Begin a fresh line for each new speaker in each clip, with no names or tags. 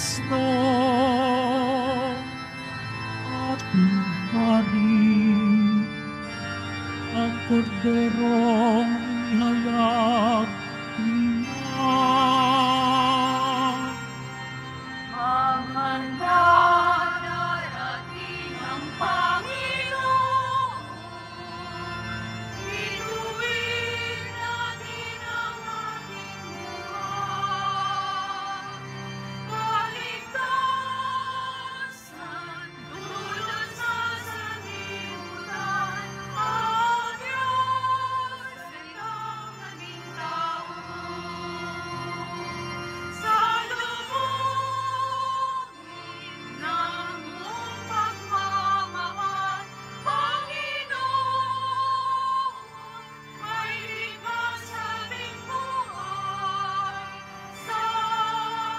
Kristo, ating Hari, ang korderong inihayag niya.
Ang handa darating ang Panginoon, ituwid natin ang ating buhay. Kaligtasan, dulot sa sanlibutan, ang Diyos biglang naging tao. Sa lubungin ng iyong pagmamahal, Panginoon, may likas aming buhay. Sa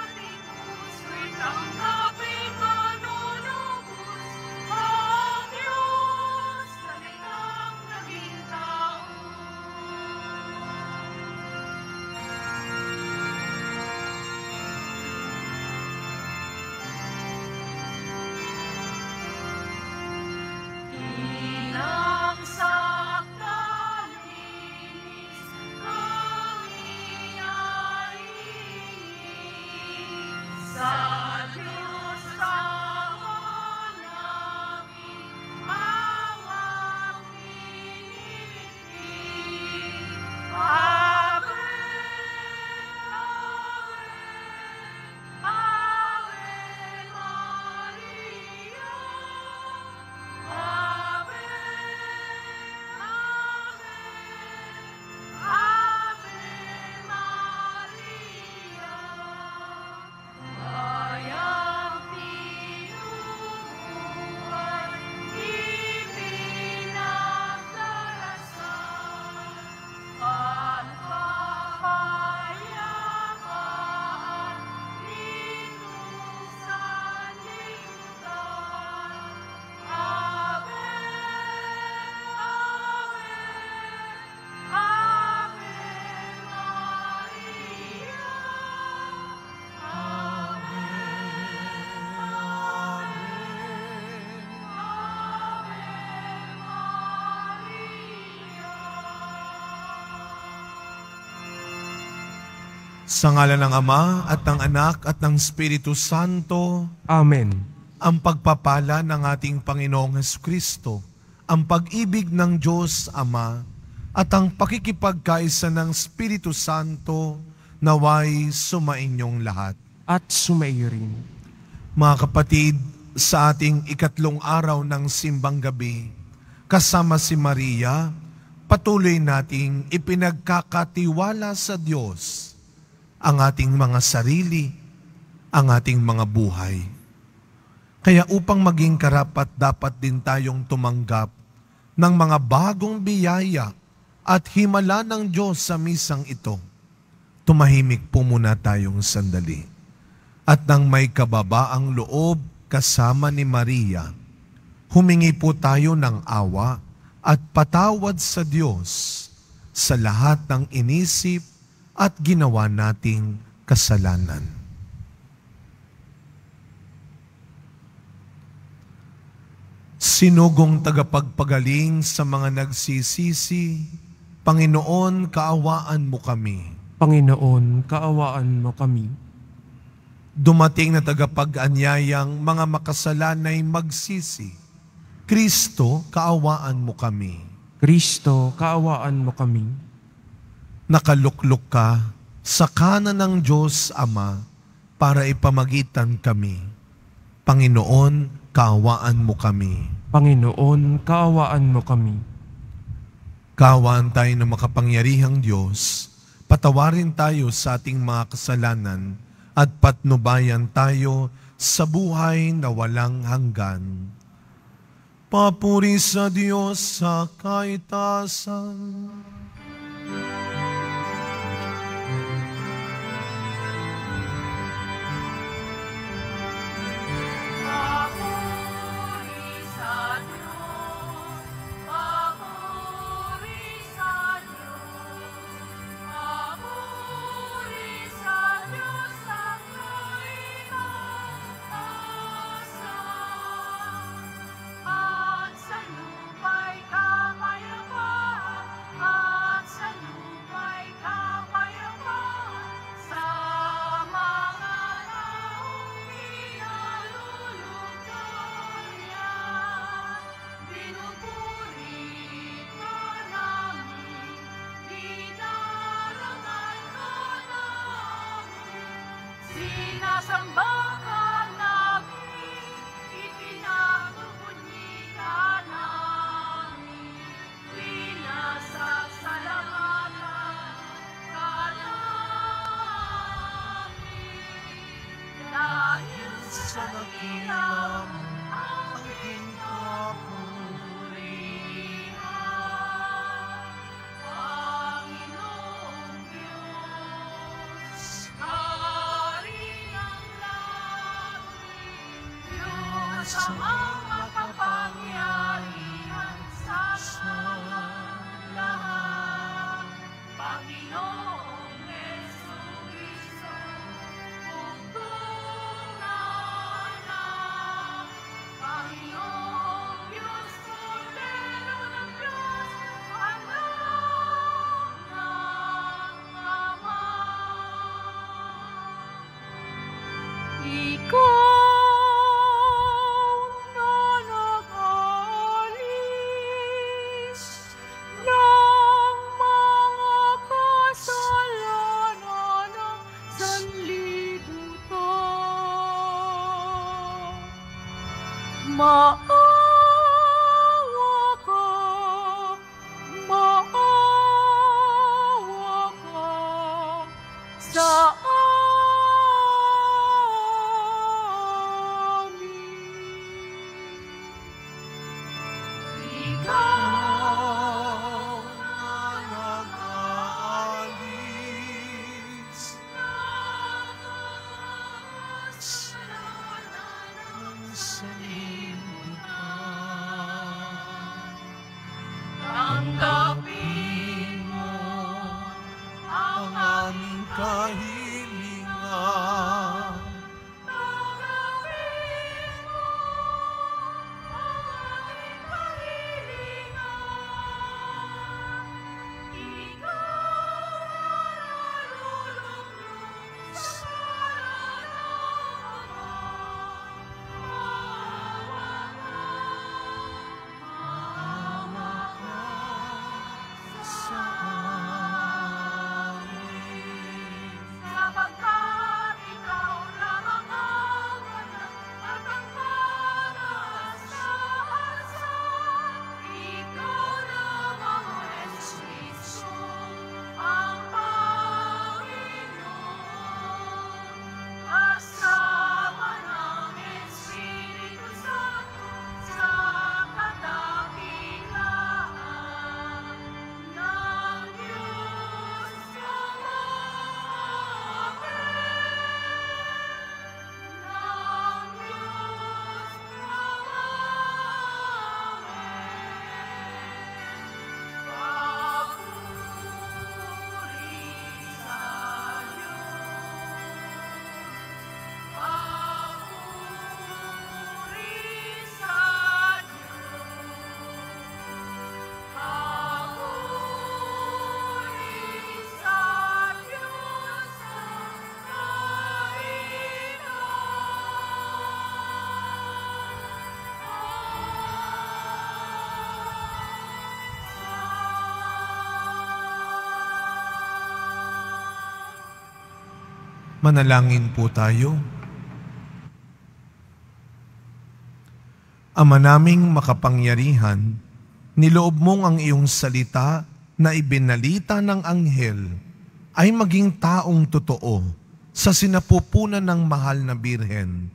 ating puso'y tanggapin manunubos, ang Diyos na biglang naging tao. Ilang sakdalinis kami ay sa Diyos Ama namin awang pinipig. Ave, Ave, Ave Maria. Ave, Ave, Ave Maria. Bayang pinubuhay, ipinagdarasal, at kapayapaan dito sa libutan. Ave, Ave, Ave Maria. Ave,
Sa ngalan ng Ama at ng Anak at ng Espiritu Santo,
Amen.
ang pagpapala ng ating Panginoong Hesukristo, ang pag-ibig ng Diyos Ama, at ang pakikipagkaisa ng Espiritu Santo naway sumainyong lahat.
At sumairin.
Mga kapatid, sa ating ikatlong araw ng simbang gabi, kasama si Maria, patuloy nating ipinagkakatiwala sa Diyos ang ating mga sarili, ang ating mga buhay. Kaya upang maging karapat dapat din tayong tumanggap ng mga bagong biyaya at himala ng Diyos sa misang ito. Tumahimik po muna tayong sandali. At nang may kababaang loob kasama ni Maria, humingi po tayo ng awa at patawad sa Diyos sa lahat ng inisip at ginawa nating kasalanan. Sinugong tagapagpagaling sa mga nagsisisi, Panginoon, kaawaan mo kami.
Panginoon, kaawaan mo kami.
Dumating na tagapag-anyayang mga makasalanay magsisi, Kristo, kaawaan mo kami.
Kristo, kaawaan mo kami.
Nakaluklok ka sa kanan ng Diyos Ama para ipamagitan kami. Panginoon, kaawaan mo kami.
Panginoon, kaawaan mo kami.
Kaawaan tayo ng makapangyarihang Diyos, patawarin tayo sa ating mga kasalanan at patnubayan tayo sa buhay na walang hanggan. Papuri sa Diyos sa kaitasan.
dakilang aking kapurihan. Panginoong Diyos, Hari ng langit, Diyos amang makapangyarihan sa lahat. Panginoong Jesucristo, bugtong na anak. Panginoong Diyos, Kordero ng Diyos, anak ng Ama. Ikaw na nag-alis ng mga kasalanan ng sanlibutan. Maawa ka sa amin. Ikaw na nag-aalis ng sanlibutan. Tanggapin mo ang aming kahilingan. Tanggapin mo ang aming kahilingan. Ikaw na nalulugmok sa ngalan ng Ama. Maawa ka sa amin. Sapagkat ikaw lamang ang banal at ang pag-asa. Ikaw lamang, O Jesucristo, ang Panginoon. Kasama ng Espiritu Santo sa kadakilaan ng Diyos Ama. Amen. Ng Diyos Ama.
Manalangin po tayo. Ama naming makapangyarihan, niloob mong ang iyong salita na ibinalita ng anghel ay maging taong totoo sa sinapupunan ng mahal na Birhen.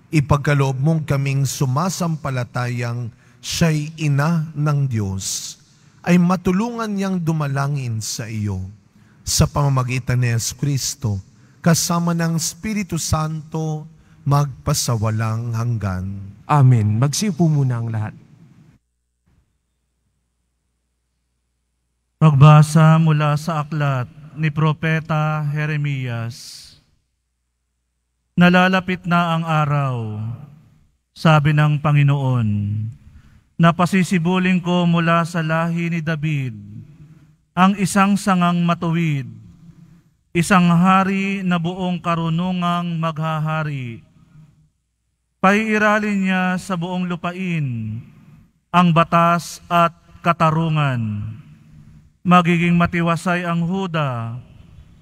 Ipagkaloob mong kaming sumasampalatayang siya'y ina ng Diyos, ay matulungan niyang dumalangin sa iyo sa pamamagitan ni Jesucristo, kasama ng Espiritu Santo, magpasawalang hanggan.
Amen. Magsiupo muna ang lahat.
Pagbasa mula sa aklat ni Propeta Jeremias. Nalalapit na ang araw, sabi ng Panginoon, na pasisibulin ko mula sa lahi ni David ang isang sangang matuwid, isang hari na buong karunungang maghahari. Paiiralin niya sa buong lupain ang batas at katarungan. Magiging matiwasay ang Huda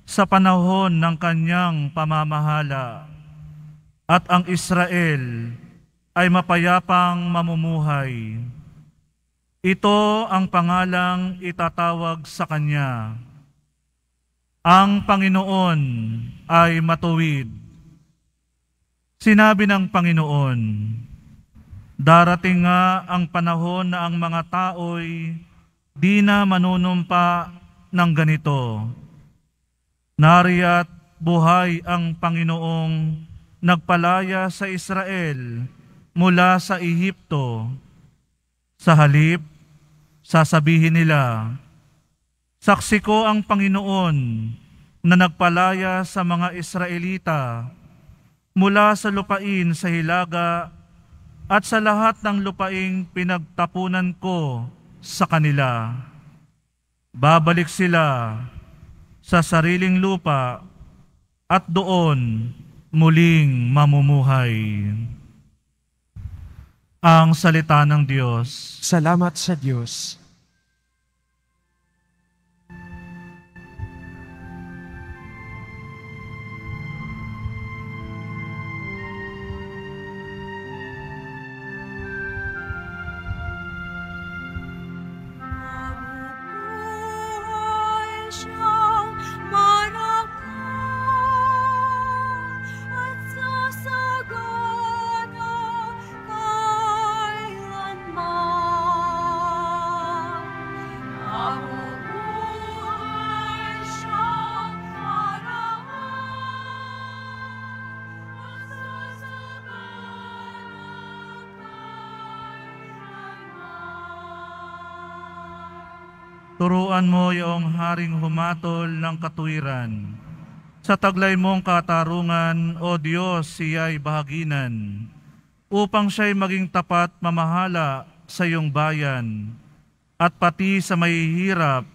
sa panahon ng kanyang pamamahala, at ang Israel ay mapayapang mamumuhay. Ito ang pangalang itatawag sa kanya: ang Panginoon ay matuwid. Sinabi ng Panginoon, darating nga ang panahon na ang mga tao'y di na manunumpa ng ganito. Nariya't buhay ang Panginoong nagpalaya sa Israel mula sa Ehipto. Sa halip, sasabihin nila, saksi ko ang Panginoon na nagpalaya sa mga Israelita mula sa lupain sa Hilaga at sa lahat ng lupaing pinagtapunan ko sa kanila. Babalik sila sa sariling lupa at doon muling mamumuhay. Ang salita ng Diyos.
Salamat sa Diyos.
Mabubuhay siyang marangal at sasagana kailanman. Mabubuhay siyang marangal at sasagana kailanman.
Turuan mo iyong haring humatol ng katuwiran. Sa taglay mong katarungan, O Diyos, siya'y bahaginan, upang siya'y maging tapat mamahala sa iyong bayan, at pati sa mahihirap,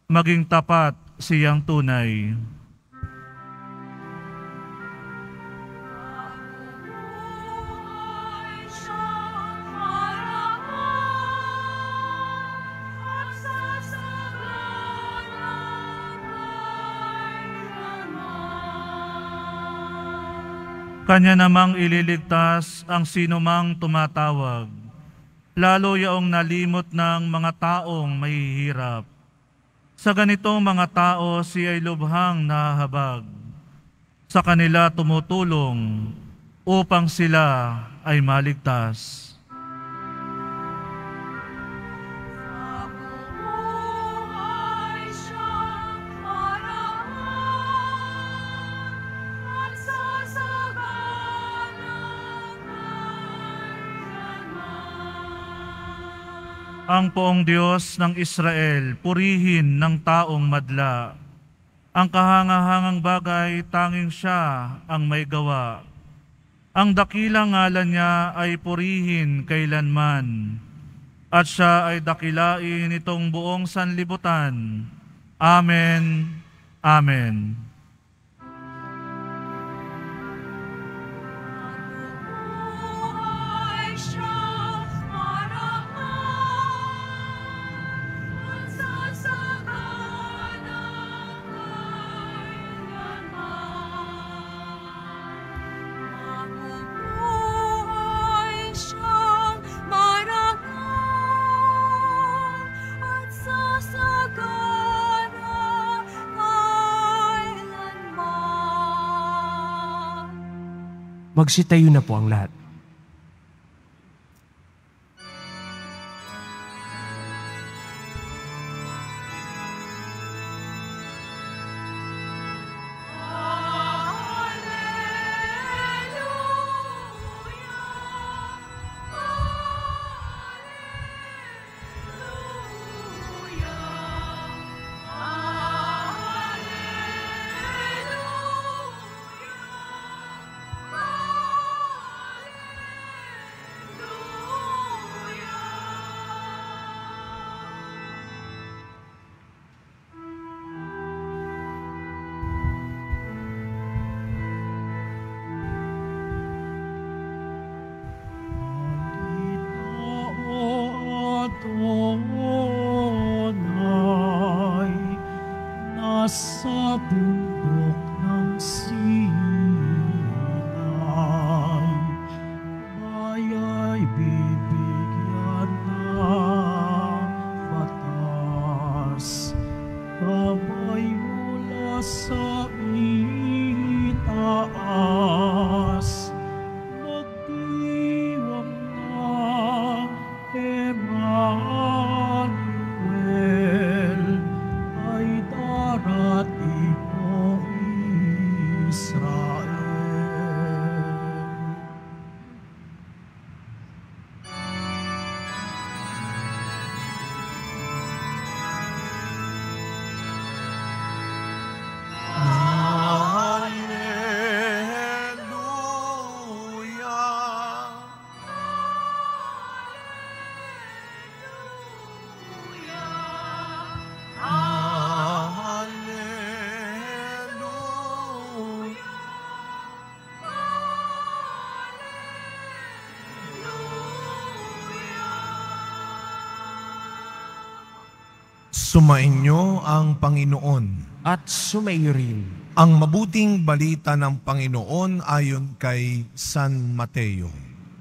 maging tapat siyang tunay.
Mabubuhay siyang marangal at sasagana kailanman.
Kanya namang ililigtas ang sinumang tumatawag, lalo yaong nalimot ng mga taong mahihirap. Sa ganitong mga tao siya'y lubhang nahahabag. Sa kanila tumutulong upang sila ay maligtas.
Mabubuhay siyang marangal at sasagana kailanman.
Ang poong Diyos ng Israel, purihin ng taong madla. Ang kahangahangang bagay, tanging siya ang may gawa. Ang dakilang ngalan niya ay purihin kailanman, at siya ay dakilain itong buong sanlibutan. Amen. Amen.
Mabubuhay siyang marangal at sasagana kailanman. Mabubuhay siyang marangal at sasagana kailanman.
Magsitayo na po ang lahat.
Sumainyo ang Panginoon.
At sumaiyo rin.
Ang mabuting balita ng Panginoon ayon kay San Mateo.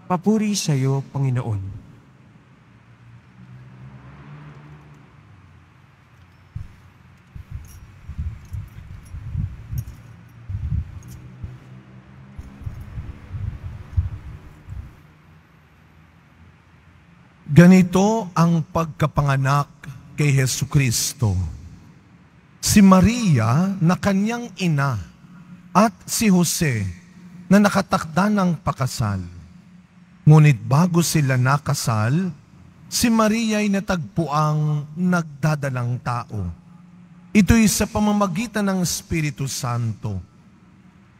Papuri sa iyo, Panginoon.
Ganito ang pagkapanganak kay Hesukristo. Si Maria na kanyang ina at si Jose na nakatakda ng pakasal. Ngunit bago sila nakasal, si Maria ay natagpuang nagdadalang tao. Ito'y sa pamamagitan ng Espiritu Santo.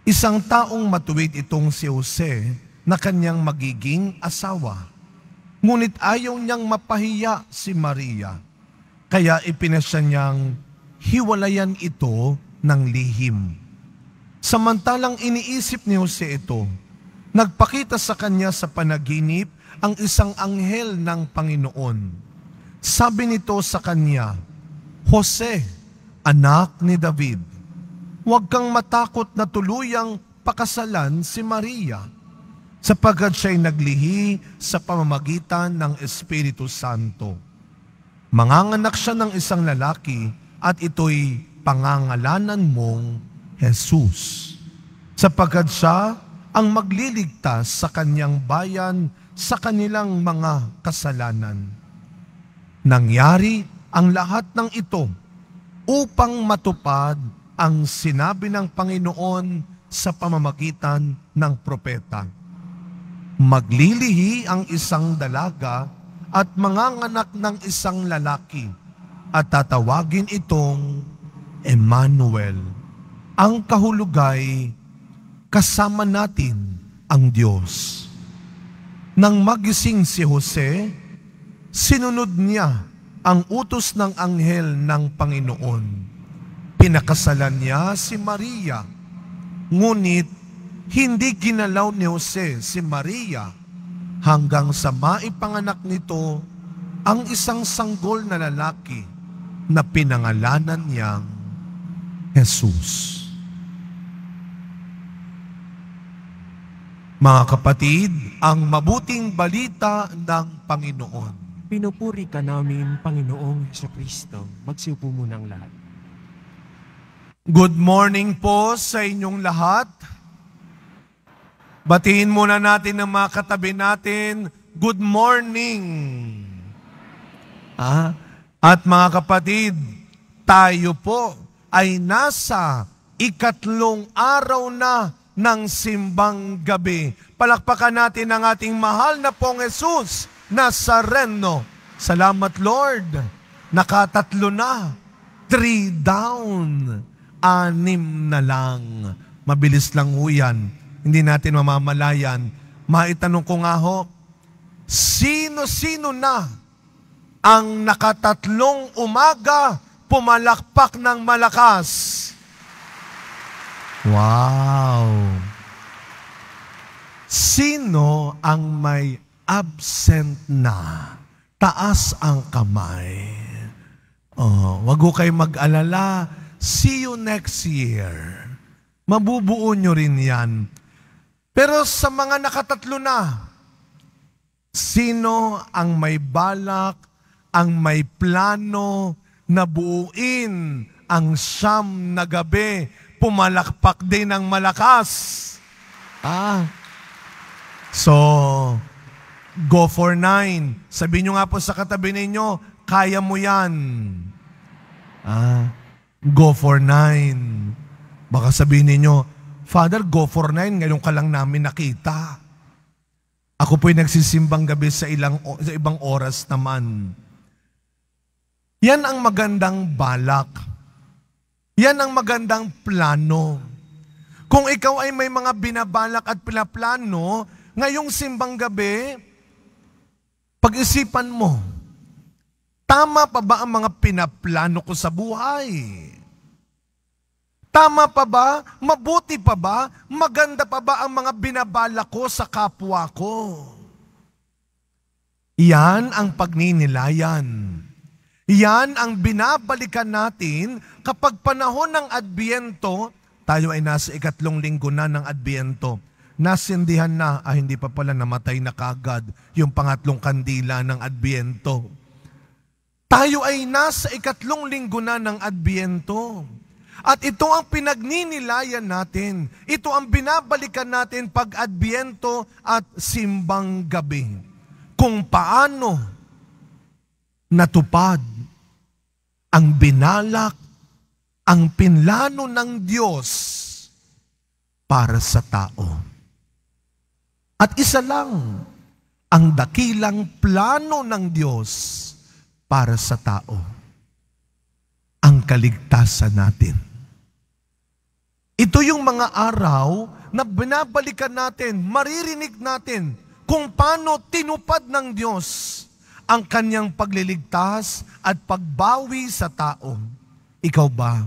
Isang taong matuwid itong si Jose na kanyang magiging asawa. Ngunit ayaw niyang mapahiya si Maria, kaya ipinasya niyang hiwalayan ito ng lihim. Samantalang iniisip ni Jose ito, nagpakita sa kanya sa panaginip ang isang anghel ng Panginoon. Sabi nito sa kanya, Jose, anak ni David, huwag kang matakot na tuluyang pakasalan si Maria, sapagkat siya'y naglihi sa pamamagitan ng Espiritu Santo. Manganganak siya ng isang lalaki at ito'y pangangalanan mong Jesus, sapagkat siya ang magliligtas sa kanyang bayan sa kanilang mga kasalanan. Nangyari ang lahat ng ito upang matupad ang sinabi ng Panginoon sa pamamagitan ng propeta. Maglilihi ang isang dalaga at manganganak ng isang lalaki at tatawagin itong Emmanuel. Ang kahulugay, kasama natin ang Diyos. Nang magising si Jose, sinunod niya ang utos ng anghel ng Panginoon. Pinakasalan niya si Maria, ngunit hindi ginalaw ni Jose si Maria hanggang sa maipanganak nito ang isang sanggol na lalaki na pinangalanan niyang Jesus. Mga kapatid, ang mabuting balita ng Panginoon.
Pinupuri ka namin, Panginoong Hesukristo. Magsiupo muna ang lahat.
Good morning po sa inyong lahat. Batiin muna natin ang mga katabi natin, good morning. At mga kapatid, tayo po ay nasa ikatlong araw na ng simbang gabi. Palakpakan natin ang ating mahal na pong Jesus Nazareno. Salamat Lord, nakatatlo na, 3 down, 6 na lang. Mabilis lang ho yan. Hindi natin mamamalayan. Maitanong ko nga ho, sino-sino na ang nakatatlong umaga pumalakpak ng malakas? Wow! Sino ang may absent na? Taas ang kamay. Wag ko kayo mag-alala. See you next year. Mabubuo nyo rin yan. Pero sa mga nakatatlo na, sino ang may balak, ang may plano na buuin ang 9 na gabi, pumalakpak din ng malakas? So, go for 9. Sabihin nyo nga po sa katabi ninyo, kaya mo yan. Go for 9. Baka sabihin ninyo, Father, go for 9, ngayon ka lang namin nakita. Ako po'y nagsisimbang gabi sa ibang oras naman. Yan ang magandang balak. Yan ang magandang plano. Kung ikaw ay may mga binabalak at pinaplano, ngayong simbang gabi, pag-isipan mo, tama pa ba ang mga pinaplano ko sa buhay? Tama pa ba? Mabuti pa ba? Maganda pa ba ang mga binabalak ko sa kapwa ko? Yan ang pagninilayan. Yan ang binabalikan natin kapag panahon ng Adbyento, tayo ay nasa 3 linggo na ng Adbyento. Nasindihan na, hindi pa pala, namatay na kagad yung 3 kandila ng Adbyento. Tayo ay nasa 3 linggo na ng Adbyento. At ito ang pinagninilayan natin. Ito ang binabalikan natin pag Adbyento at simbang gabi. Kung paano natupad ang binalak, ang pinlano ng Diyos para sa tao. At isa lang ang dakilang plano ng Diyos para sa tao. Ang kaligtasan natin. Ito yung mga araw na binabalikan natin, maririnig natin kung paano tinupad ng Diyos ang kanyang pagliligtas at pagbawi sa tao. Ikaw ba?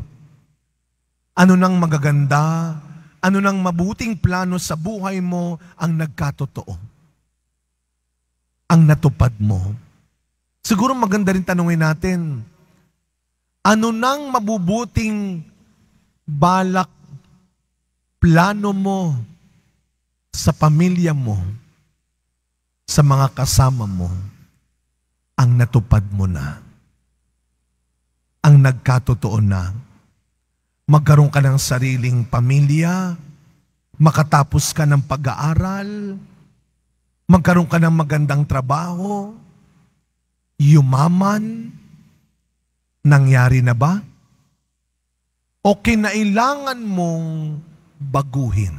Ano nang magaganda, ano nang mabuting plano sa buhay mo ang nagkatotoo? Ang natupad mo? Siguro maganda rin tanungin natin, ano nang mabubuting balak, plano mo sa pamilya mo, sa mga kasama mo, ang natupad mo na, ang nagkatotoo na, magkaroon ka ng sariling pamilya, makatapos ka ng pag-aaral, magkaroon ka ng magandang trabaho, yumaman, nangyari na ba? O kinailangan mong baguhin?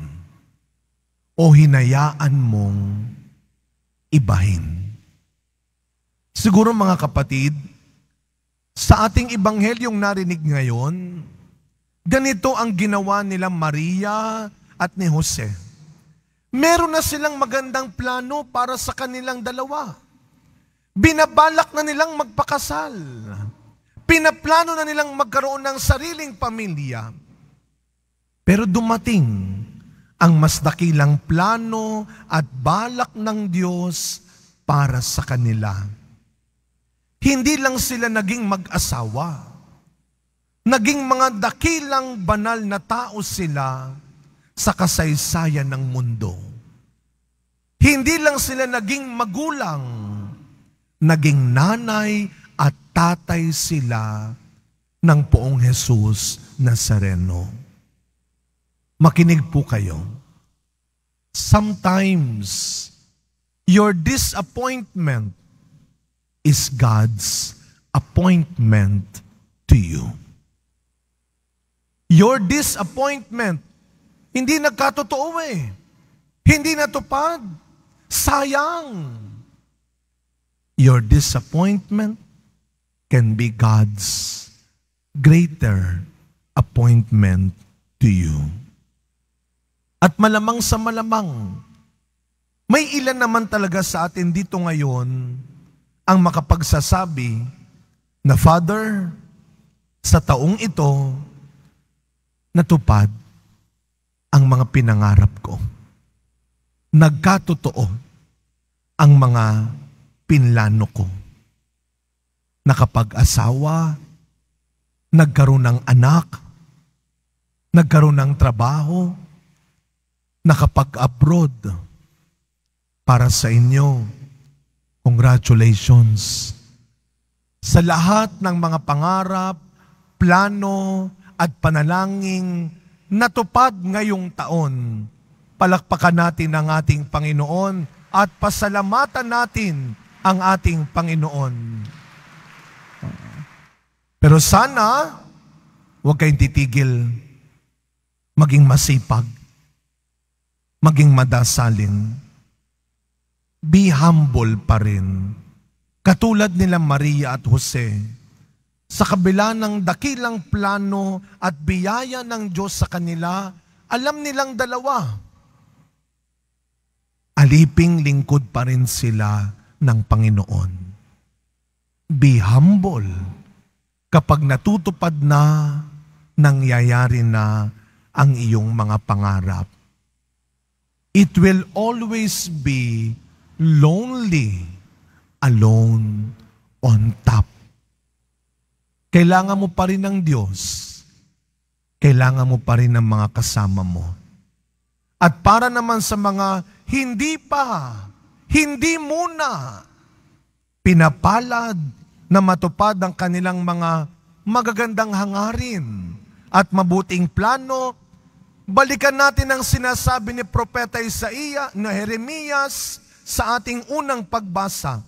O hinayaan mong ibahin? Siguro mga kapatid, sa ating ibanghelyong narinig ngayon, ganito ang ginawa nila Maria at ni Jose. Meron na silang magandang plano para sa kanilang dalawa. Binabalak na nilang magpakasal. Pinaplano na nilang magkaroon ng sariling pamilya. Pero dumating ang mas dakilang plano at balak ng Diyos para sa kanila. Hindi lang sila naging mag-asawa. Naging mga dakilang banal na tao sila sa kasaysayan ng mundo. Hindi lang sila naging magulang, naging nanay at tatay sila ng Poong Jesus Nazareno. Makinig po kayo. Sometimes, your disappointment is God's appointment to you. Your disappointment, hindi nagkatotoo eh. Hindi natupad. Sayang. Your disappointment can be God's greater appointment to you. At malamang sa malamang, may ilan naman talaga sa atin dito ngayon ang makapagsasabi na, Father, sa taong ito, natupad ang mga pinangarap ko. Nagkatotoo ang mga pinlano ko. Nakapag-asawa, nagkaroon ng anak, nagkaroon ng trabaho, nakapag-abroad. Para sa inyo, congratulations. Sa lahat ng mga pangarap, plano, at panalangin natupad ngayong taon, palakpakan natin ang ating Panginoon at pasalamatan natin ang ating Panginoon. Pero sana, huwag kayong titigil, maging masipag, maging madasalin, be humble pa rin, katulad nila Maria at Jose. Sa kabila ng dakilang plano at biyaya ng Diyos sa kanila, alam nilang dalawa, aliping lingkod pa rin sila ng Panginoon. Be humble kapag natutupad na, nangyayari na ang iyong mga pangarap. It will always be lonely, alone on top Kailangan mo pa rin ng Diyos. Kailangan mo pa rin ng mga kasama mo. At para naman sa mga hindi pa, hindi muna pinapalad na matupad ang kanilang mga magagandang hangarin at mabuting plano, balikan natin ang sinasabi ni Propeta Jeremias sa ating unang pagbasa.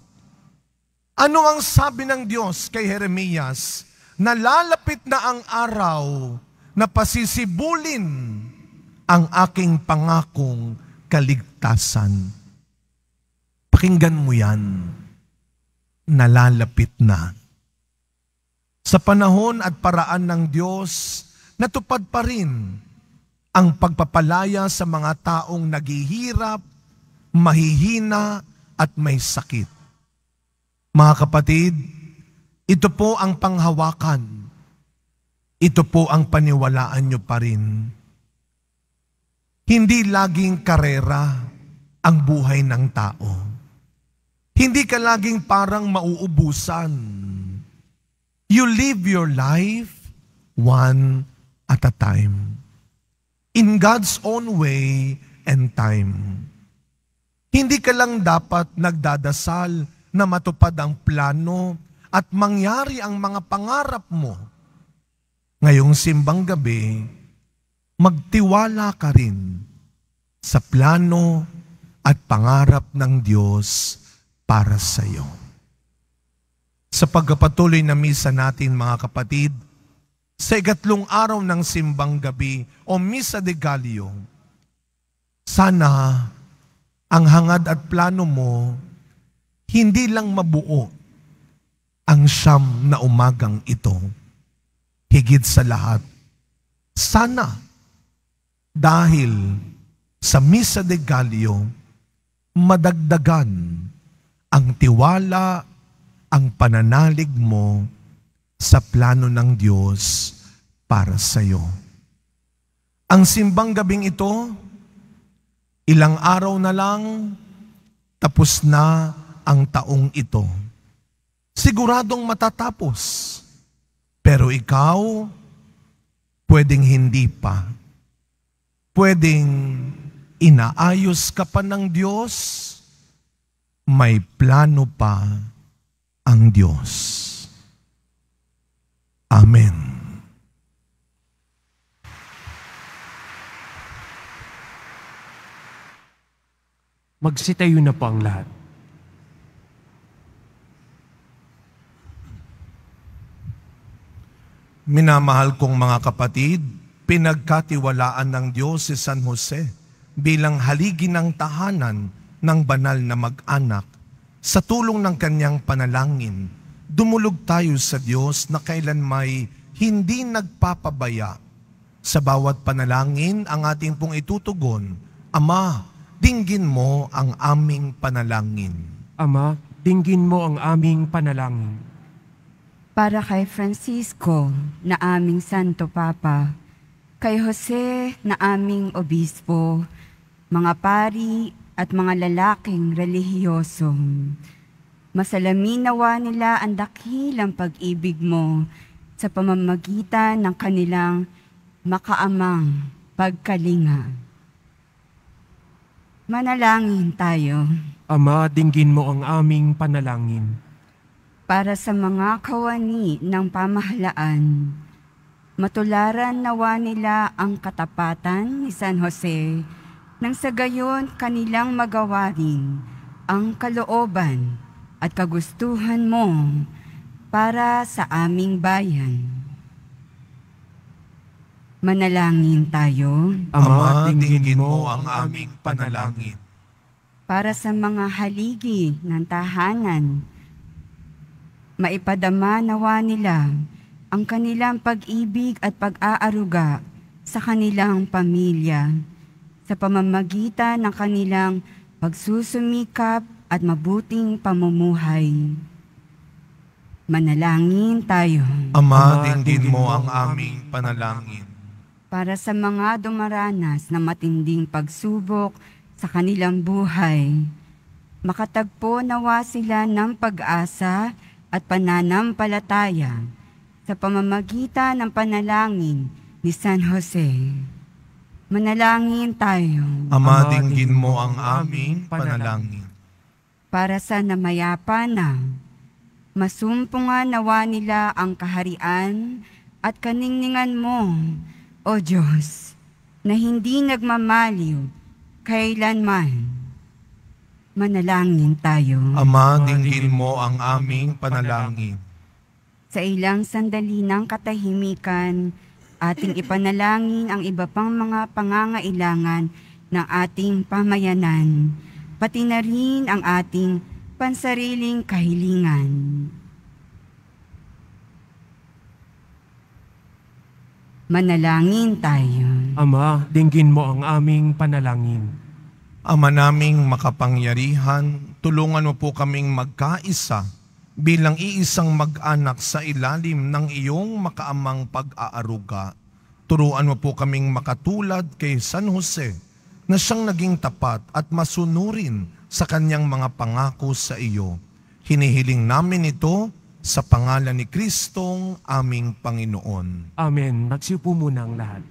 Ano ang sabi ng Diyos kay Jeremias? Nalalapit na ang araw na pasisibulin ang aking pangakong kaligtasan. Pakinggan mo yan. Nalalapit na. Sa panahon at paraan ng Diyos, natupad pa rin ang pagpapalaya sa mga taong naghihirap, mahihina at may sakit. Mga kapatid, ito po ang panghawakan. Ito po ang paniwalaan nyo pa rin. Hindi laging karera ang buhay ng tao. Hindi ka laging parang mauubusan. You live your life one at a time. In God's own way and time. Hindi ka lang dapat nagdadasal na matupad ang plano at mangyari ang mga pangarap mo. Ngayong simbang gabi, magtiwala ka rin sa plano at pangarap ng Diyos para sa iyo. Sa pagpapatuloy na misa natin, mga kapatid, sa ikatlong araw ng simbang gabi o Misa de Gallo, sana ang hangad at plano mo hindi lang mabuo ang siyam na umagang ito. Higit sa lahat, sana dahil sa Misa de Gallo, madagdagan ang tiwala, ang pananalig mo sa plano ng Diyos para sa iyo. Ang simbang gabing ito, ilang araw na lang, tapos na ang taong ito. Siguradong matatapos. Pero ikaw, pwedeng hindi pa. Pwedeng inaayos ka pa ng Diyos, may plano pa ang Diyos. Amen.
Magsitayo na po ang lahat.
Minamahal kong mga kapatid, pinagkatiwalaan ng Diyos si San Jose bilang haligi ng tahanan ng banal na mag-anak. Sa tulong ng kanyang panalangin, dumulog tayo sa Diyos na kailanmay hindi nagpapabaya. Sa bawat panalangin ang ating pong itutugon, Ama, dinggin mo ang aming panalangin.
Ama, dinggin mo ang aming panalangin.
Para kay Francisco na aming Santo Papa, kay Jose na aming Obispo, mga pari at mga lalaking relihiyoso, masalamin nawa nila ang dakilang pag-ibig mo sa pamamagitan ng kanilang makaamang pagkalinga. Manalangin tayo.
Ama, dinggin mo ang aming panalangin.
Para sa mga kawani ng pamahalaan, matularan nawa nila ang katapatan ni San Jose nang sa gayon kanilang magawa rin ang kalooban at kagustuhan mo para sa aming bayan. Manalangin tayo.
Ama, dinggin mo ang aming panalangin.
Para sa mga haligi ng tahanan, maipadama nawa nila ang kanilang pag-ibig at pag-aaruga sa kanilang pamilya sa pamamagitan ng kanilang pagsusumikap at mabuting pamumuhay. Manalangin tayo.
Ama, dinggin mo ang aming panalangin.
Para sa mga dumaranas na matinding pagsubok sa kanilang buhay, makatagpo nawa sila ng pag-asa at pananampalataya sa sa pamamagitan ng panalangin ni San Jose. Manalangin tayo
Ama, dinggin mo ang aming panalangin.
para sa namayapa na masumpungan nawa nila ang kaharian at kaningningan mo, O Diyos, na hindi nagmamaliw kailanman. Manalangin tayo.
Ama, dinggin mo ang aming panalangin.
Sa ilang sandali ng katahimikan, ating ipanalangin ang iba pang mga pangangailangan ng ating pamayanan, pati na rin ang ating pansariling kahilingan. Manalangin tayo.
Ama, dinggin mo ang aming panalangin.
Ama naming makapangyarihan, tulungan mo po kaming magkaisa bilang iisang mag-anak sa ilalim ng iyong makaamang pag-aaruga. Turuan mo po kaming makatulad kay San Jose na siyang naging tapat at masunurin sa kanyang mga pangako sa iyo. Hinihiling namin ito sa pangalan ni Kristong aming Panginoon.
Amen. Magsiupo muna ang lahat.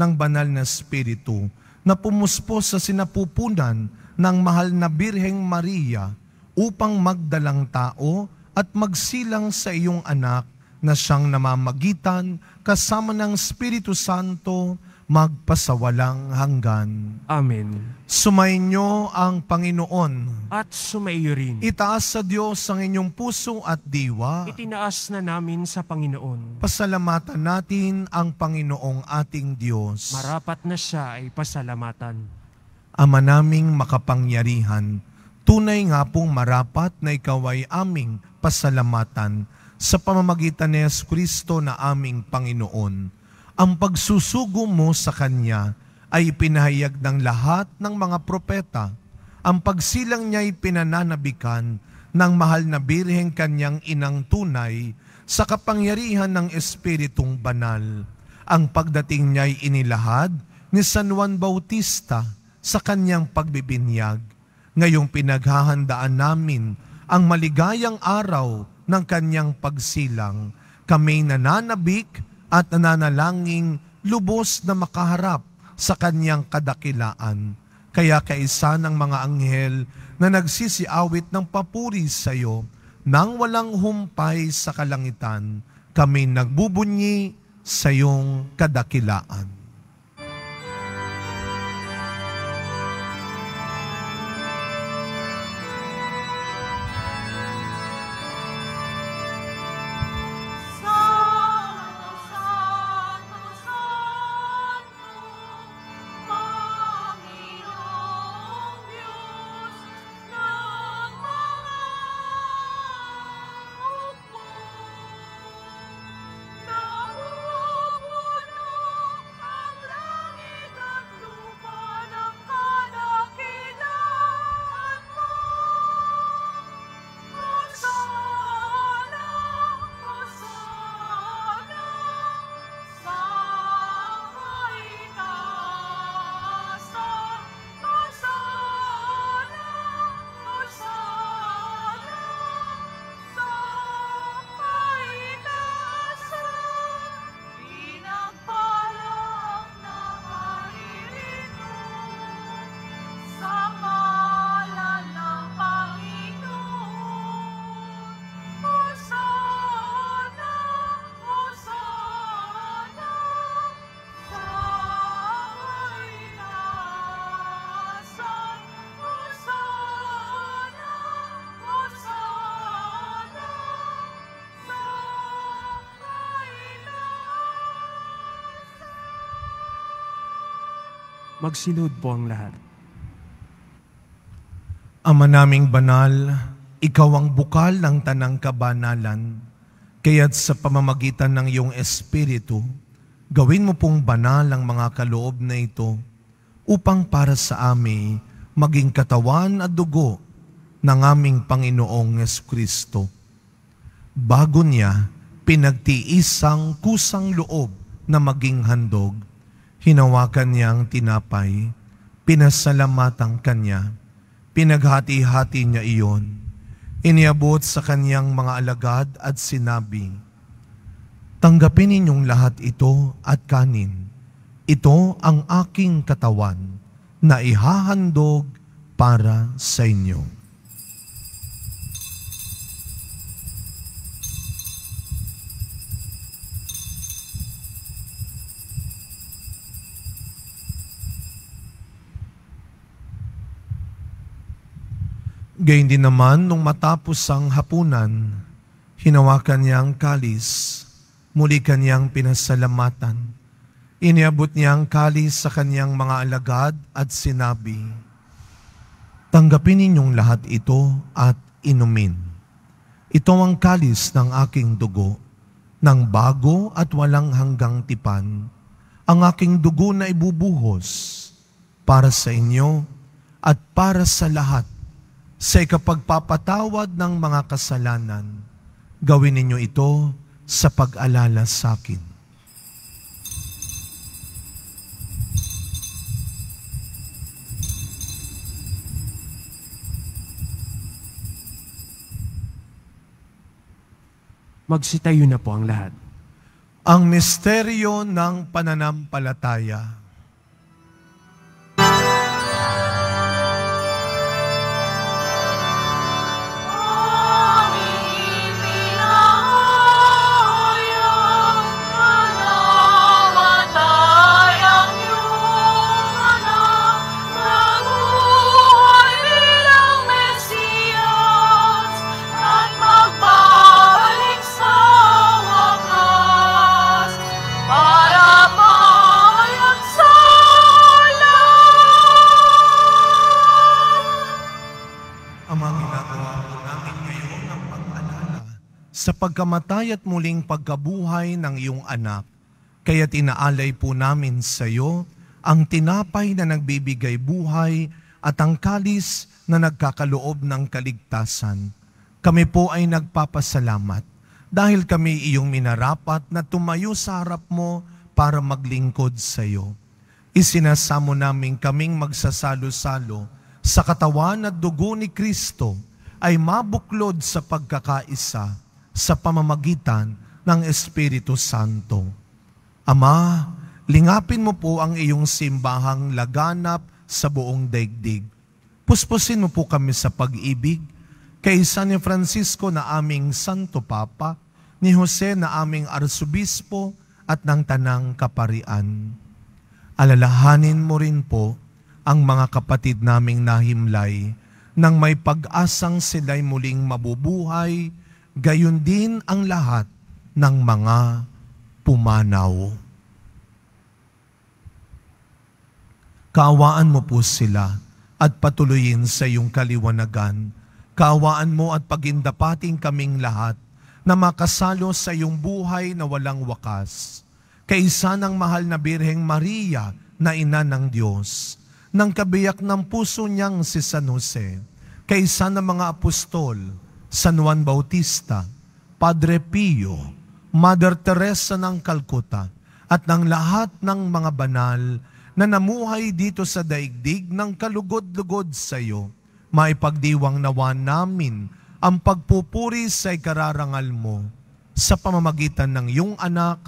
ng banal na Espiritu na pumuspos sa sinapupunan ng mahal na Birheng Maria upang magdalang tao at magsilang sa iyong anak na siyang namamagitan kasama ng Espiritu Santo magpasawalang hanggan.
Amen.
Sumainyo ang Panginoon.
At sumaiyo rin.
Itaas sa Diyos ang inyong puso at diwa.
Itinaas na namin sa Panginoon.
Pasalamatan natin ang Panginoong ating Diyos.
Marapat na siya ay pasalamatan.
Ama naming makapangyarihan, tunay nga pong marapat na ikaw ay aming pasalamatan sa pamamagitan ni Jesucristo na aming Panginoon. Ang pagsusugo mo sa Kanya ay pinahayag ng lahat ng mga propeta. Ang pagsilang niya ay pinananabikan ng mahal na Birheng Kanyang inang tunay sa kapangyarihan ng Espiritong Banal. Ang pagdating niya ay inilahad ni San Juan Bautista sa kanyang pagbibinyag. Ngayong pinaghahandaan namin ang maligayang araw ng kanyang pagsilang. Kami nananabik at nananalangin lubos na makaharap sa kanyang kadakilaan. Kaya kaisa ng mga anghel na nagsisiawit ng papuri sa iyo nang walang humpay sa kalangitan, kami nagbubunyi sa iyong kadakilaan.
Magsilod po ang lahat.
Ama naming banal, ikaw ang bukal ng tanang kabanalan, kaya't sa pamamagitan ng iyong Espiritu, gawin mo pong banal ang mga kaloob na ito upang para sa amin maging katawan at dugo ng aming Panginoong Jesucristo. Bago niya, pinagtiisang kusang loob na maging handog, hinawakan niyang tinapay, pinasalamatan kanya, pinaghati-hati niya iyon, iniabot sa kanyang mga alagad at sinabi, "Tanggapin ninyong lahat ito at kanin. Ito ang aking katawan na ihahandog para sa inyo." Gayun din naman, nung matapos ang hapunan, hinawakan niya ang kalis, muli kanyang pinasalamatan. Iniabot niya ang kalis sa kanyang mga alagad at sinabi, "Tanggapin ninyong lahat ito at inumin. Ito ang kalis ng aking dugo, ng bago at walang hanggang tipan, ang aking dugo na ibubuhos para sa inyo at para sa lahat, sa ikapagpapatawad ng mga kasalanan. Gawin ninyo ito sa pag-alala sa akin."
Magsitayo na po ang lahat.
Ang misteryo ng pananampalataya. Sa pagkamatay at muling pagkabuhay ng iyong anak, kaya tinaalay po namin sa iyo ang tinapay na nagbibigay buhay at ang kalis na nagkakaloob ng kaligtasan. Kami po ay nagpapasalamat dahil kami iyong minarapat na tumayo sa harap mo para maglingkod sa iyo. Isinasamo namin kaming magsasalo-salo sa katawan at dugo ni Kristo ay mabuklod sa pagkakaisa sa pamamagitan ng Espiritu Santo. Ama, lingapin mo po ang iyong simbahang laganap sa buong daigdig. Puspusin mo po kami sa pag-ibig, kay San Francisco na aming Santo Papa, ni Jose na aming Arsobispo at ng Tanang Kaparian. Alalahanin mo rin po ang mga kapatid naming nahimlay nang may pag-asang sila'y muling mabubuhay, gayon din ang lahat ng mga pumanaw. Kaawaan mo po sila at patuloyin sa iyong kaliwanagan. Kaawaan mo at pagindapating kaming lahat na makasalo sa iyong buhay na walang wakas. Kaisa ng mahal na Birheng Maria na ina ng Diyos, ng kabiyak ng puso niyang si San Jose, kaisa ng mga apostol, San Juan Bautista, Padre Pio, Mother Teresa ng Calcutta, at ng lahat ng mga banal na namuhay dito sa daigdig ng kalugod-lugod sa iyo, maipagdiwang nawa namin ang pagpupuri sa ikararangal mo sa pamamagitan ng iyong anak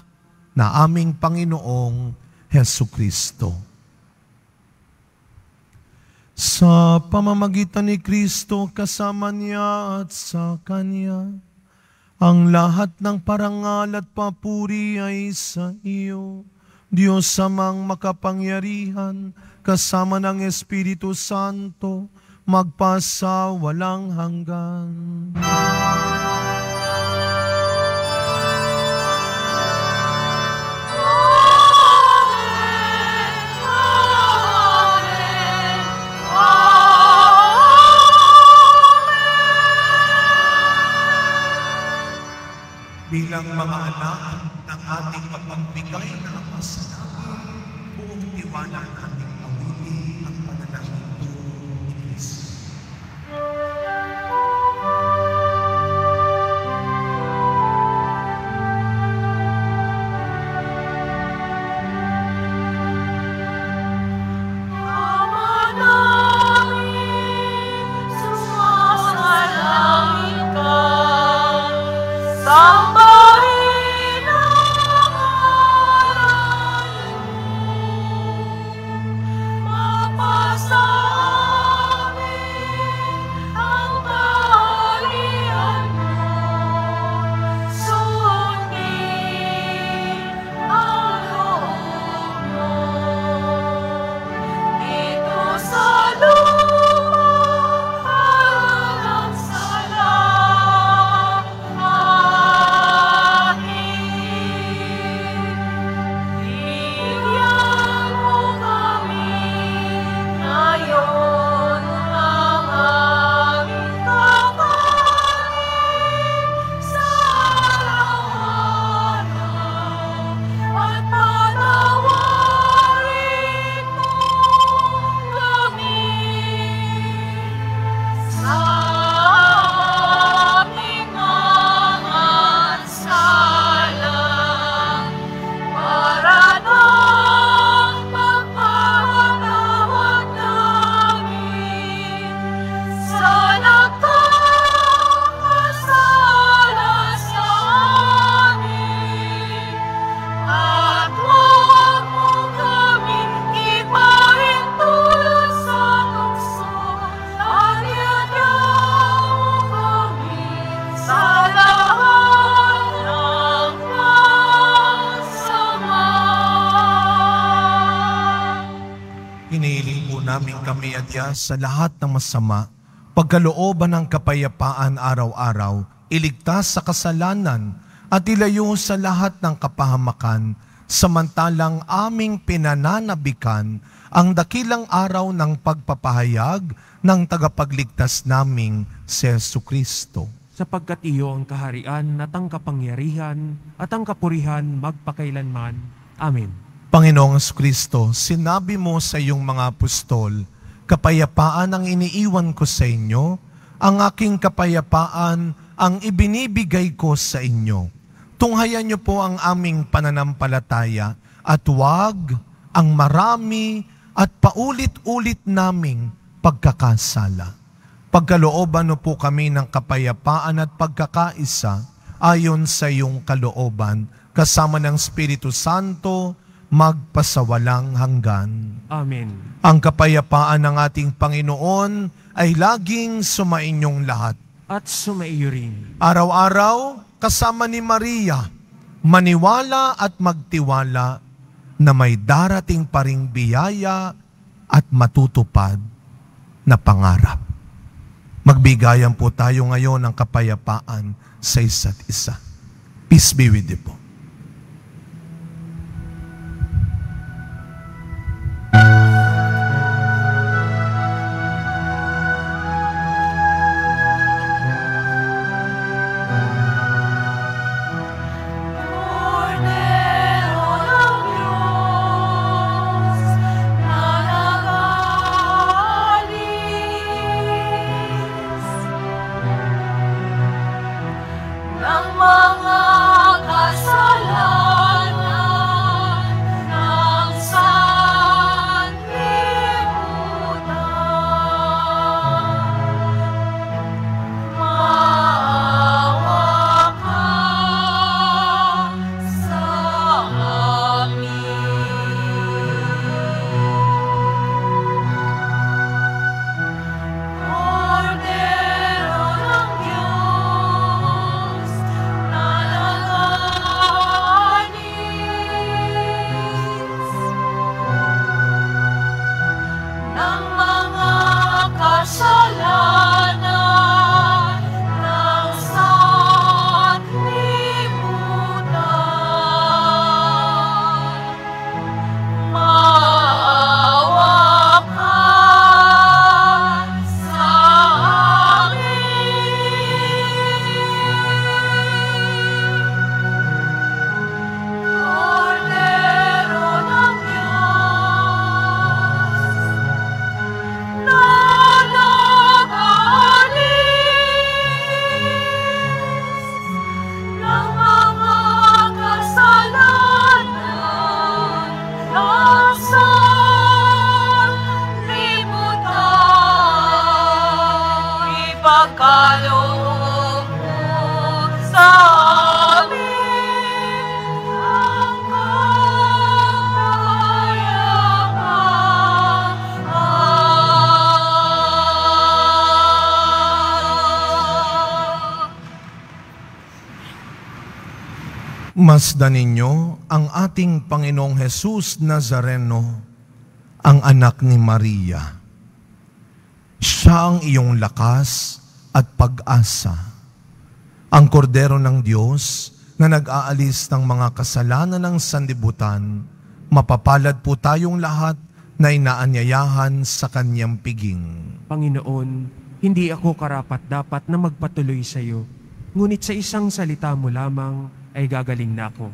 na aming Panginoong Hesukristo. Sa pamamagitan ni Kristo, kasama niya at sa Kanya, ang lahat ng parangal at papuri ay sa iyo, Diyos Amang makapangyarihan, kasama ng Espiritu Santo, magpasa walang hanggan. Bilang mga anak ng ating pagbigay na Ama sa namin, buong tiwala nating awitin ang panalangin ni Kristo. kami adya sa lahat ng masama, pagkalooban ng kapayapaan araw-araw, iligtas sa kasalanan at ilayo sa lahat ng kapahamakan, samantalang aming pinananabikan ang dakilang araw ng pagpapahayag ng tagapagligtas naming si Jesucristo.
Sapagkat iyo ang kaharian at ang kapangyarihan at ang kapurihan magpakailanman. Amen.
Panginoong Jesucristo, sinabi mo sa iyong mga apostol, kapayapaan ang iniiwan ko sa inyo, ang aking kapayapaan ang ibinibigay ko sa inyo. Tunghayan niyo po ang aming pananampalataya at huwag ang marami at paulit-ulit naming pagkakasala. Pagkalooban mo po kami ng kapayapaan at pagkakaisa ayon sa iyong kalooban, kasama ng Espiritu Santo, magpasawalang hanggan.
Amen.
Ang kapayapaan ng ating Panginoon ay laging sumainyong lahat.
At sumaiyo rin.
Araw-araw, kasama ni Maria, maniwala at magtiwala na may darating pa ring biyaya at matutupad na pangarap. Magbigayan po tayo ngayon ng kapayapaan sa isa't isa. Peace be with you po. Masdan ninyo ang ating Panginoong Jesus Nazareno, ang anak ni Maria. Siya ang iyong lakas at pag-asa. Ang kordero ng Diyos na nag-aalis ng mga kasalanan ng sanlibutan, mapapalad po tayong lahat na inaanyayahan sa kanyang piging.
Panginoon, hindi ako karapat-dapat na magpatuloy sa iyo, ngunit sa isang salita mo lamang ay gagaling na ako.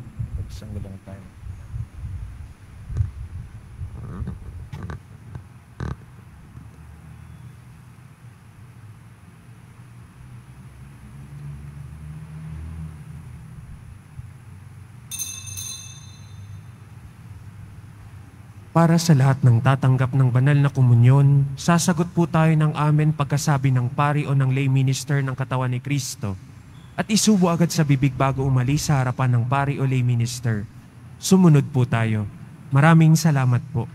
Para sa lahat ng tatanggap ng banal na komunyon, sasagot po tayo ng amen pagkasabi ng pari o ng lay minister ng katawan ni Kristo. At isubo agad sa bibig bago umalis sa harapan ng pari o lay minister. Sumunod po tayo. Maraming salamat po.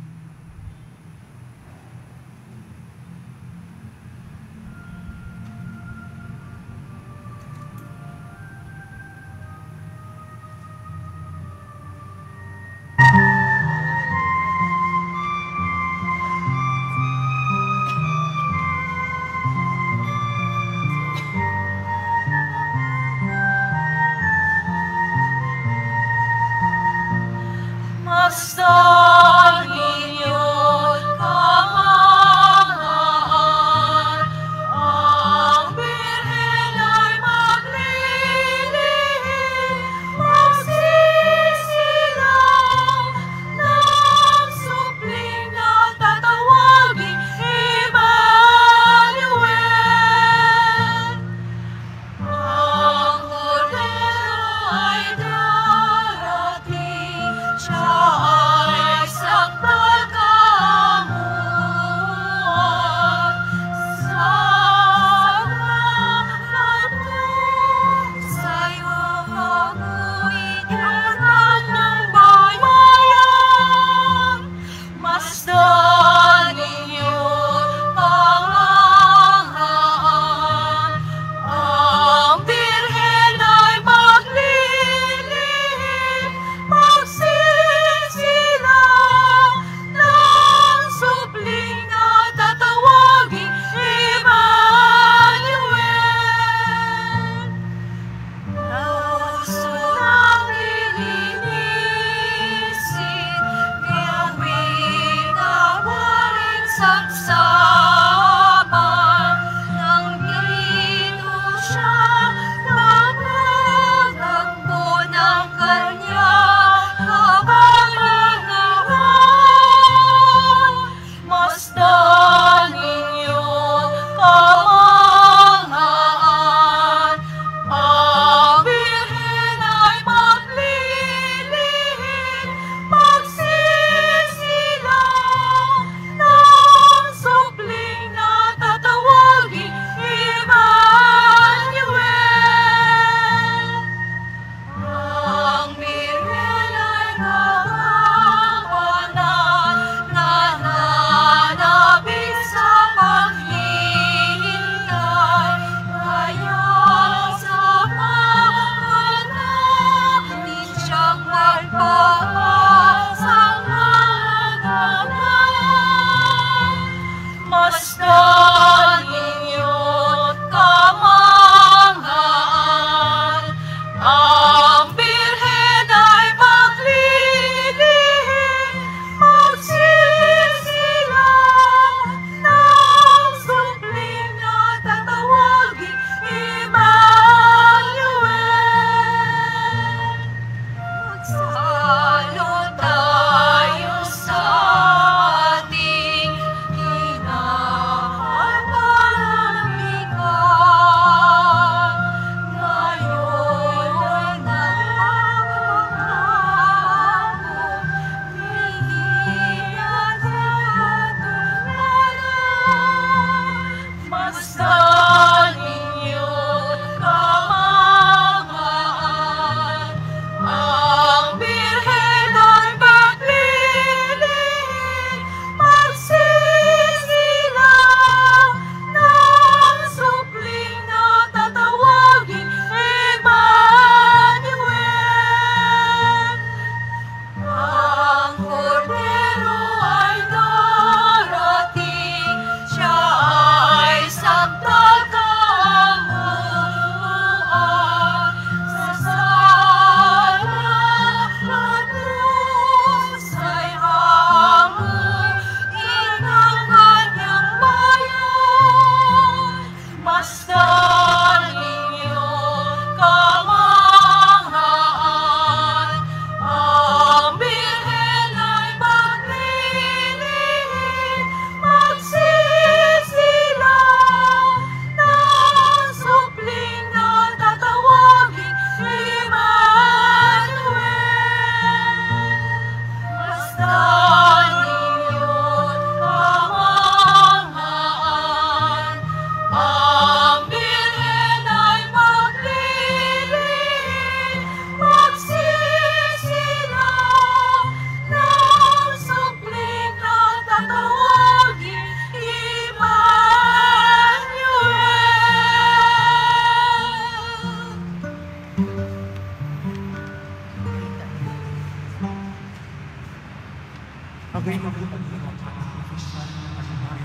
Pagay mabutan mo ang pag-official at ang mga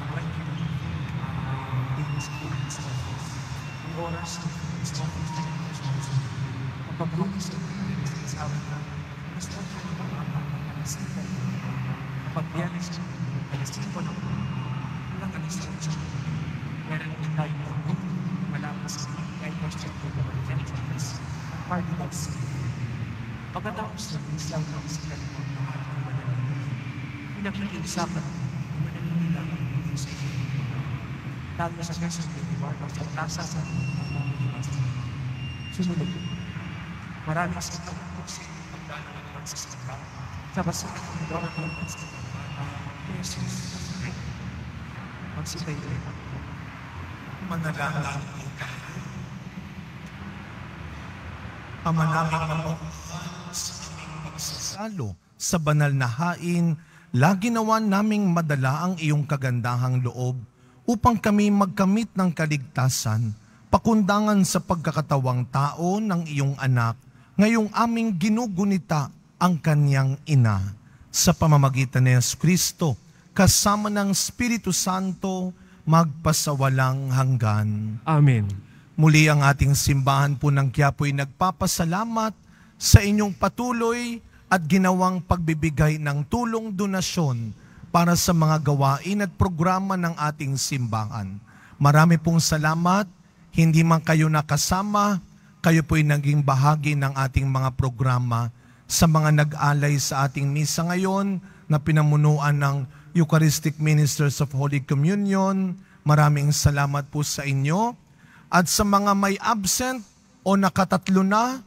sa Philippines Office. Ang oras ng Philippines Office na ang pagbulis ng Philippines sa amin na mas natin ang mga palasipan. Kapag biyanis ng palasipan ng walang palasipan. Meron din tayo ng malakas kahit question ko na manifest party box. Pagkatapos ng isang ng sikat ng mga mananili, pinag-iisapan ng mananili lang ang sa iyo. Lalo sa kasang reward of the tasa sa mga susunod. Maraming sa pagkakusin ng pagdano ng magsasaka sa basa ng doon ng magsasaka. Jesus, magsipay rin.
Manalangin ka. Ama namin mamamahal sa aming pagsasalo sa banal na hain, lagi nawan naming madala ang iyong kagandahang loob upang kami magkamit ng kaligtasan, pakundangan sa pagkakatawang tao ng iyong anak, ngayong aming ginugunita ang kanyang ina. Sa pamamagitan ni Jesucristo, kasama ng Espiritu Santo, magpasawalang hanggan.
Amen.
Muli ang ating simbahan po ng Quiapo'y nagpapasalamat sa inyong patuloy at ginawang pagbibigay ng tulong donasyon para sa mga gawain at programa ng ating simbahan. Marami pong salamat, hindi man kayo nakasama, kayo po'y naging bahagi ng ating mga programa sa mga nag-alay sa ating misa ngayon na pinamunuan ng Eucharistic Ministers of Holy Communion. Maraming salamat po sa inyo. At sa mga may absent o nakatatlo na,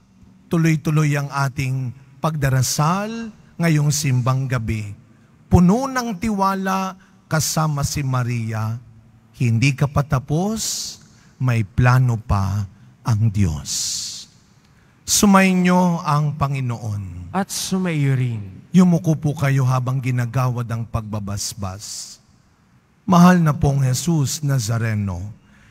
tuloy-tuloy ang ating pagdarasal ngayong simbang gabi. Puno ng tiwala kasama si Maria. Hindi ka patapos, may plano pa ang Diyos. Sumainyo ang Panginoon.
At sumaiyo rin.
Yumuko po kayo habang ginagawad ang pagbabasbas. Mahal na pong Jesus Nazareno,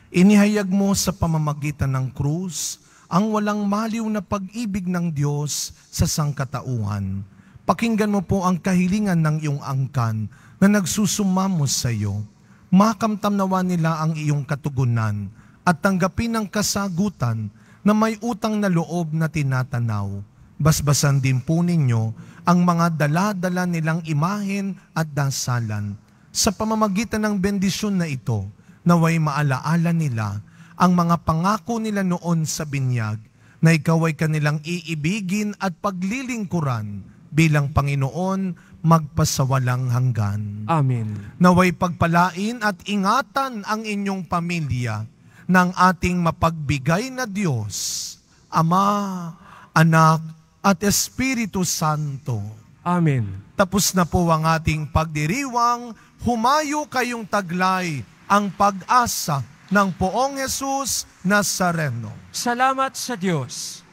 inihayag mo sa pamamagitan ng krus ang walang maliw na pag-ibig ng Diyos sa sangkatauhan. Pakinggan mo po ang kahilingan ng iyong angkan na nagsusumamo sa iyo. Makamtam nawa nila ang iyong katugunan at tanggapin ang kasagutan na may utang na loob na tinatanaw. Basbasan din po ninyo ang mga dala-dala nilang imahen at dasalan. Sa pamamagitan ng bendisyon na ito, naway maalaala nila ang mga pangako nila noon sa binyag na ikaw ay kanilang iibigin at paglilingkuran bilang Panginoon magpasawalang hanggan.
Amen.
Naway pagpalain at ingatan ang inyong pamilya ng ating mapagbigay na Diyos, Ama, Anak, at Espiritu Santo.
Amen.
Tapos na po ang ating pagdiriwang, humayo kayong taglay ang pag-asa ng Poong Jesus Nazareno.
Salamat sa Diyos.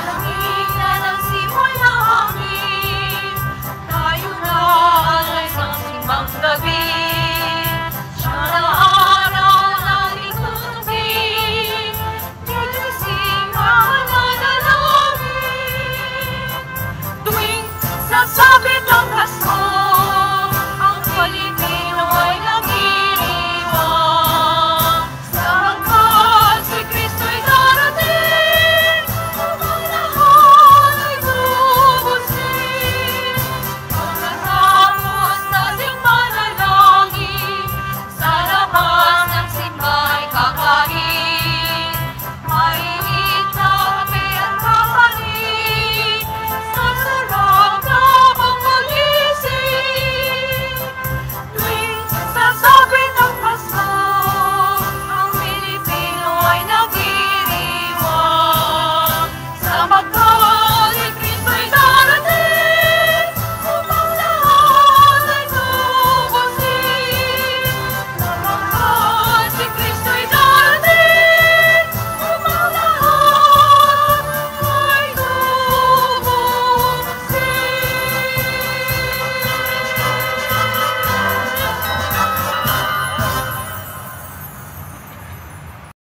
Langit na nagsimulangin, tayo na ay isang simbang gabi. Siya na araw nating tutupin, gigising ang nanalangin. Tuwing sasabi